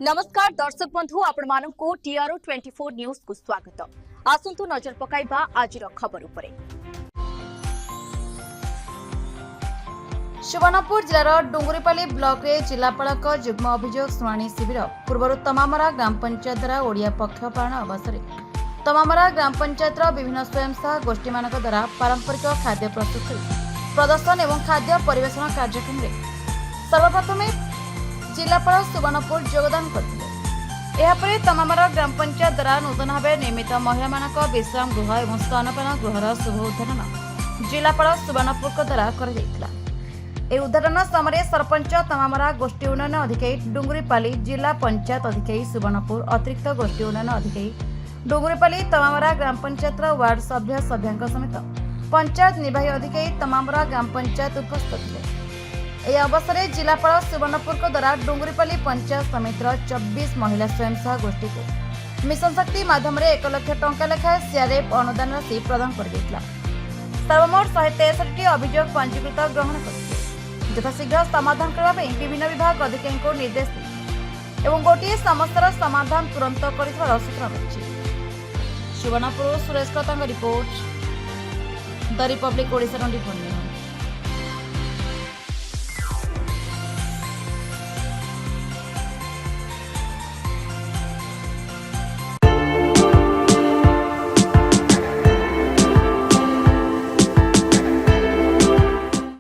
नमस्कार दर्शक बंधु आपण मानकु टीआरओ 24 न्यूज को स्वागत। आसंतु नजर पकाइबा आज खबर उपरे। सुवर्णपुर जिलार डुंगुरीपाली ब्लॉक रे जिलापालक युग्म अभियोग शुणाणी शिविर पूर्व तमामरा ग्राम पंचायत द्वारा ओडिया पक्ष पालन अवसर तमामरा ग्राम पंचायत विभिन्न स्वयं सहायक गोष्ठी मान द्वारा पारंपरिक खाद्य प्रस्तुत प्रदर्शन एवं खाद्य परिवेषण कार्यक्रम में सर्वप्रथम जिलापाल सुवर्णपुर योगदान करते। तमामरा ग्राम पंचायत द्वारा नूतन भाव निर्मित महिला मानक विश्राम गृह और स्तनपान गृहर शुभ उद्घाटन जिलापाल सुवर्णपुर द्वारा कर उद्घाटन समय सरपंच तमामरा गोष्ठी उन्नयन अधिकारी डुंगुरीपाली जिला पंचायत अधिकारी सुवर्णपुर अतिरिक्त गोष्ठी उन्नयन अधिकारी डुंगुरीपाली तमामरा ग्राम पंचायत वार्ड सभ्य सभ्यांक समेत पंचायत निर्वाही अधिकारी तमामरा ग्राम पंचायत उपस्थित थे। यह अवसर में जिलापाल सुवर्णपुर द्वारा डुंगुरीपाली पंचायत समितिर 24 महिला स्वयं सहायक गोष्ठी को मिशन शक्ति माध्यम 1 लाख टंका लेखाएं सीआरएफ अनुदान राशि प्रदान कर सर्वमोट 163 अभियोग पंजीकृत ग्रहण कर यथाशीघ्र समाधान करने विभिन्न विभाग अधिकारी को निर्देश एवं गोटे समस्यार समाधान तुरंत कर सूचना मिली। Subarnapur Suresh Katang report the republic Odisha 24 news.